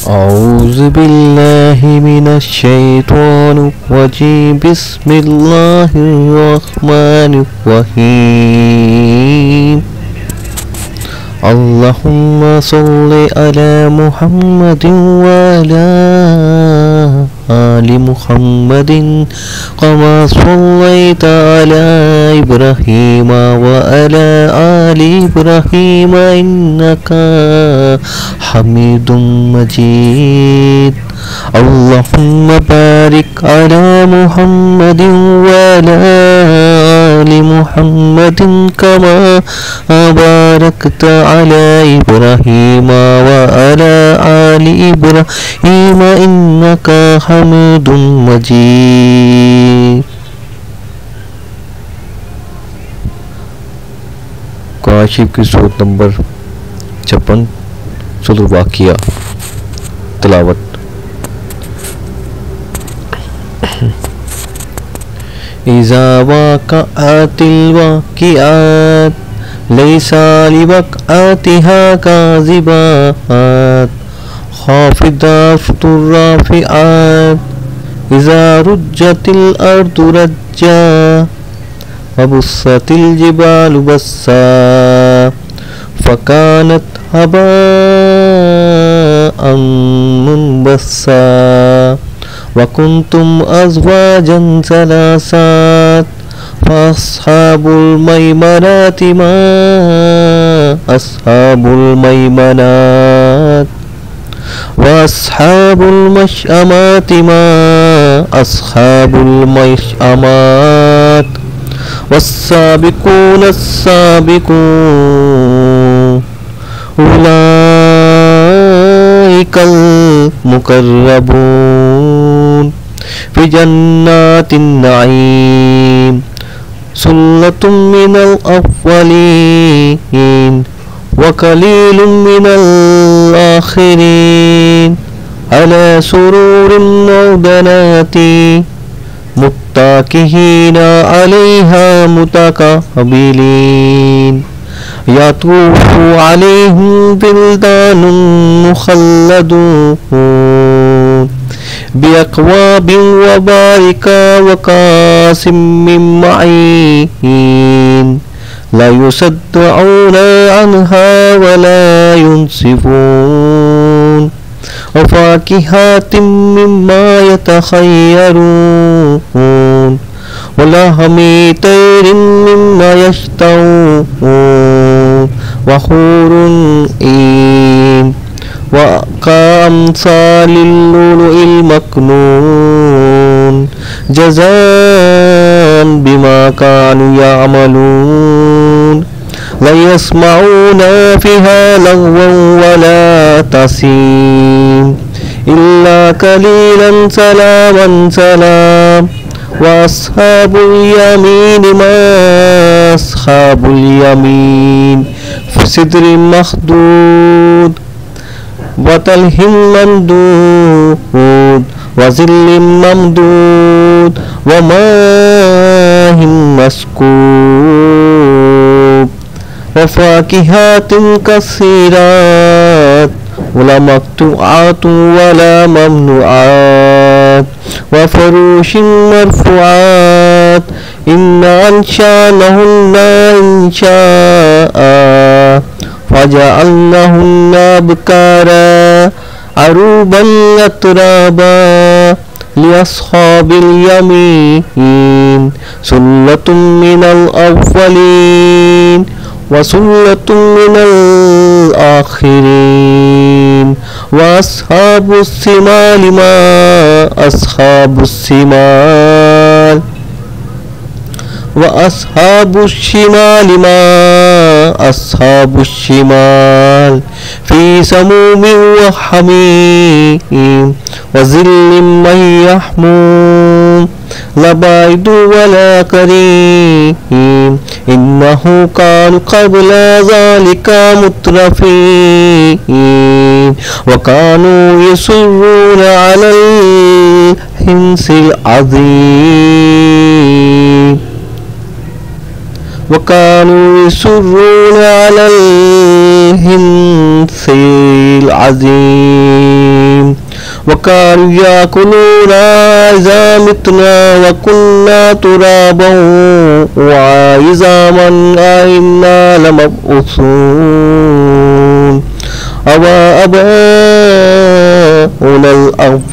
أعوذ بالله من الشيطان الرجيم. بسم الله الرحمن الرحيم. اللهم صل على محمد وعلى آل محمد كما صليت على إبراهيم وعلى آل إبراهيم إنك حميد مجيد. اللهم بارك على محمد وعلى آل محمد كما باركت على إبراهيم وعلى آل إبراهيم إنك حميد مجيد. काशिफ की सूरत नंबर 56 सूरह वाक़िया। तिलावत। इज़ा वक़अतिल वाक़िअत लैसा लिवक़अतिहा काज़िबत ख़ाफ़िदतुर राफ़िअत इज़ा रुज्जतिल अर्दु रज्जा वबुस्सतिल जिबालु बस्सा फ़कानत हबाअन मुनबस्सा वकुंतुम अज़वाजन सलासात फ़अस्हाबुल मैमनाति मा अस्हाबुल मैमनात वअस्हाबुल मशअमाति मा अस्हाबुल मशअमात वस्साबिकून अस्साबिकून उलाइकल मुक़र्रबून फ़ी जन्नातिन नईम सुल्लतुम मिनल अव्वलीन व कलीलुम मिनल आखिरीन अला सुरूरिन मौदनाति मुत्तकिहीना अलैहा मुतक़ब्बिलीन यतूफ़ु अलैहिम विल्दानुन मुख़ल्लदून बिअक्वाबिन व बारिका व कासिम मिन मईन ला युसद्दऊना अन्हा व ला युनसिफून व फ़ाकिहातिम मिम्मा यतख़य्यरून व लहमी तैरिन मिम्मा यश्तहून व हूरुन ईन व कअम्सालिल लुलुइल मकनून जज़ाअन बिमा कानू यअमलून ला यस्मऊना फ़ीहा लग़वन वला तसीम इल्ला कलीलन सलामन सलाम व अस्हाबुल यमीन मा अस्हाबुल यमीन फ़ी सिदरिन मख़दूद व तलहिन मंदूद व ज़िल्लिन ममदूद व माहिन मस्कूब व फ़ाकिहातिन कसीरात वला मक़तूआतुन वला ममनूआत व फ़ुरूशिन मरफ़ूआत इन्ना अंशाअनहुन्ना इंशाअ फ़जअलनाहुन्ना अबकारा अरूबन अतराबा लिअस्हाबिल यमीन सुल्लतुम मिनल अव्वलीन व सुल्लतुम मिनल आखिरीन व अस्हाबुस शिमाल मा अस्हाबुस शिमाल व अस्हाबुश शिमाल मा अस्हाबुश शिमाल फ़ी समूमिन व हमीम व ज़िल्लिन मिन यहमूम ला बाइदु वला करीम इन्नहु कानु क़ब्ला ज़ालिका मुत्रफ़ीन व कानु यसुर्रूना अलल हिंसिल अज़ीम वकानू यसुर्रूना अलल हिंसिल अज़ीम। وكانوا يأكلون إذا متنا وكنا ترابا وعظاما أئنا لمبعوثون أو آباؤنا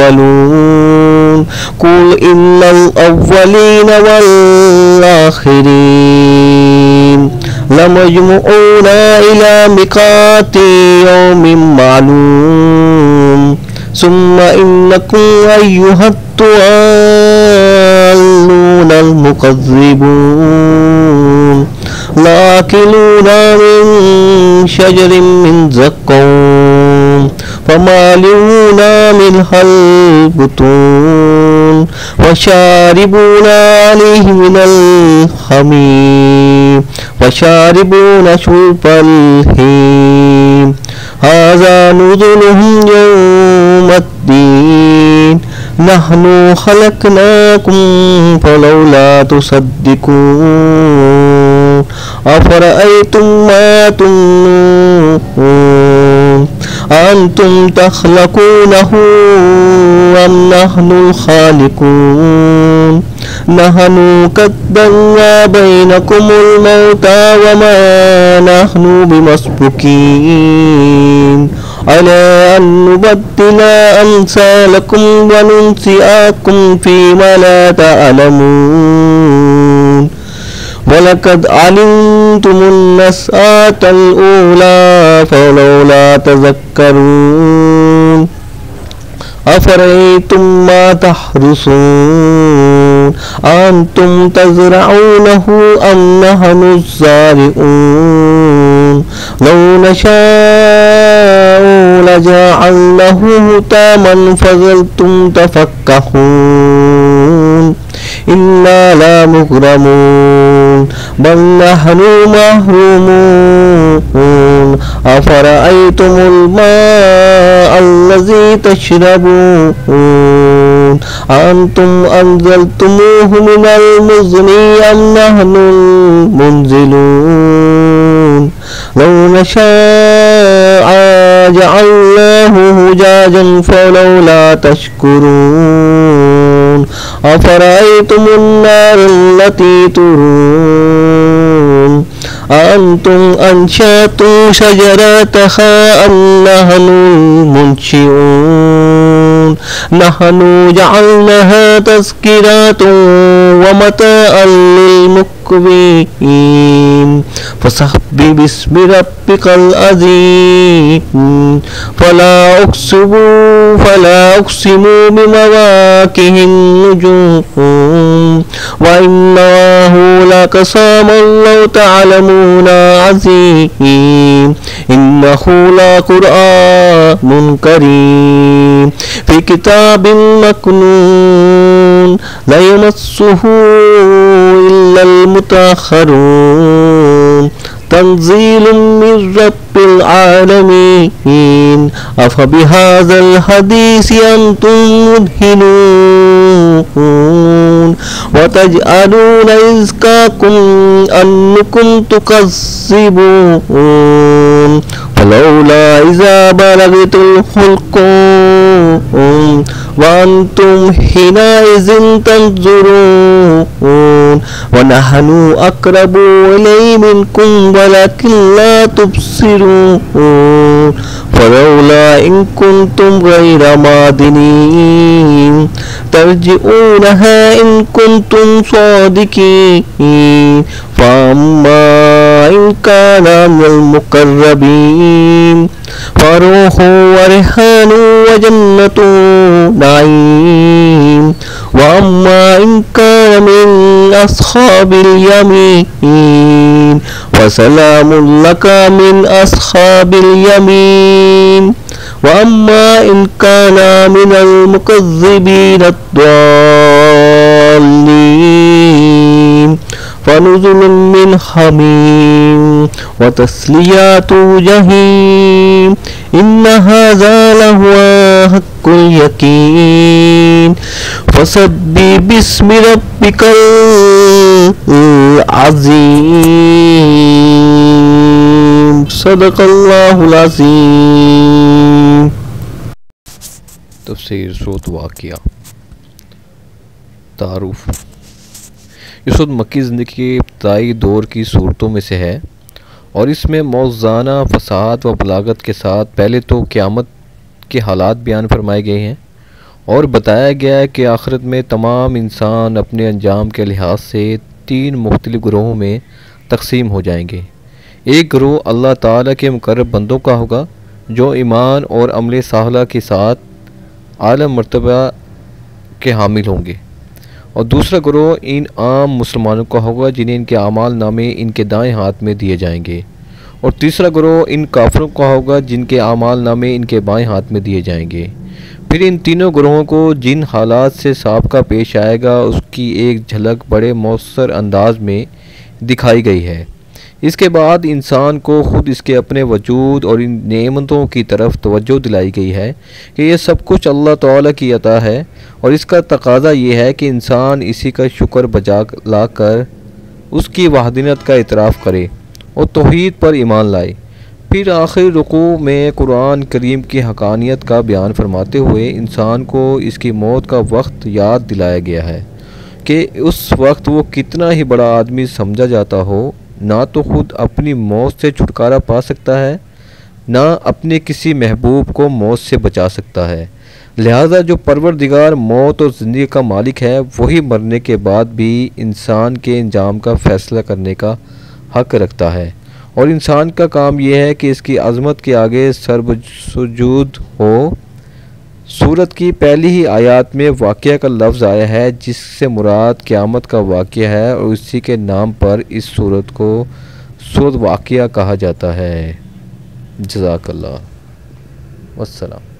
الأولون قل إن الأولين والآخرين لمجموعون إلى ميقات يوم معلوم ثم إنكم أيها الضالون المكذبون لآكلون من شجر من زقوم فمالئون منها البطون وشاربون عليه من الحميم وشاربون شرب الهيم هذا نزلهم يوم الدين نحن خلقناكم فلولا تصدقون أفرأيتم ما تمنون أنتم تخلقونه أم نحن الخالقون نحن قدرنا بينكم الموت وما نحن بمسبوقين على أن نبدل أمثالكم وننسئكم فيما لا تعلمون ولقد علمتم النشأة الأولى فلولا تذكرون أفرأيتم ما تحرثون أنتم تزرعونه أم نحن الزارعون لو نشاء لجعلناه حطاما فظلتم تفكهون إنا لمغرمون بل نحن محرومون أفرأيتم الماء الذي تشربون أنتم أنزلتموه من المزن أم نحن المنزلون لو نشاء جعلناه هجاجا فلولا تشكرون أفرأيتم النار التي ترون أنتم أنشأتم شجرتها أم نحن المنشئون نحن جعلناها تذكرة ومتاعا للمقوين فسبح باسم ربك العظيم فلا أقسم بمواقع النجوم وإنه لقسم لو تعلمون عظيم إنه لقرآن كريم في كتاب مكنون لا يمسه إلا المطهرون تنزيل من رب العالمين أفبهذا الحديث أنتم مدهنون وتجعلون رزقكم أنكم تكذبون فلولا إذا بلغت الحلقوم وأنتم حينئذ تنظرون ونحن أقرب إليه منكم ولكن لا تبصرون فلولا إن كنتم غير مادنين ترجعونها إن كنتم صادقين فأما إن كان من المقربين فروح وريحان وجنة نعيم وأما إن كان من أصحاب اليمين وسلام لك من أصحاب اليمين وأما إن كان من المكذبين الضالين فنزل من حميم وتسليات جحيم إن هذا لهو حق اليقين فسبح باسم ربك العظيم صدق الله العظيم. तफसीर सूरत वाक़िया। तारुफ़। ये सूरत मक्की ज़िंदगी के इब्तदाई दौर की सूरतों में से है और इसमें मौज़ाना फ़साहत व बलागत के साथ पहले तो क़यामत के हालात बयान फरमाए गए हैं और बताया गया है कि आखिरत में तमाम इंसान अपने अंजाम के लिहाज से 3 मुख्तलिफ़ ग्रोहों में तकसीम हो जाएंगे। एक ग्रोह अल्लाह ताला के मुकर्रब बंदों का होगा जो ईमान और अमल सालह के साथ आला मर्तबा के हामिल होंगे, और दूसरा ग्रोह इन आम मुसलमानों का होगा जिन्हें इनके आमाल नामे इनके दाएं हाथ में दिए जाएंगे, और तीसरा ग्रोह इन काफिरों का होगा जिनके आमाल नामे इनके बाएं हाथ में दिए जाएंगे। फिर इन तीनों ग्रोहों को जिन हालात से साबका पेश आएगा उसकी एक झलक बड़े मौसर अंदाज में दिखाई गई है। इसके बाद इंसान को ख़ुद इसके अपने वजूद और इन नेमतों की तरफ तवज्जो दिलाई गई है कि यह सब कुछ अल्लाह ताला की अता है और इसका तकाज़ा ये है कि इंसान इसी का शुक्र बजा ला कर उसकी वहदनियत का इतराफ़ करे और तौहीद पर ईमान लाए। फिर आखिरी रुकू में कुरान करीम की हकानियत का बयान फरमाते हुए इंसान को इसकी मौत का वक्त याद दिलाया गया है कि उस वक्त वो कितना ही बड़ा आदमी समझा जाता हो, ना तो ख़ुद अपनी मौत से छुटकारा पा सकता है, ना अपने किसी महबूब को मौत से बचा सकता है। लिहाजा जो परवरदिगार मौत और ज़िंदगी का मालिक है वही मरने के बाद भी इंसान के अंजाम का फ़ैसला करने का हक़ रखता है, और इंसान का काम यह है कि इसकी अज़मत के आगे सर्वसुजूद हो। सूरत की पहली ही आयत में वाक़या का लफ्ज़ आया है जिससे मुराद क़यामत का वाक़या है, और इसी के नाम पर इस सूरत को सूरत वाक़िया कहा जाता है। जज़ाकल्लाह वस्सलाम।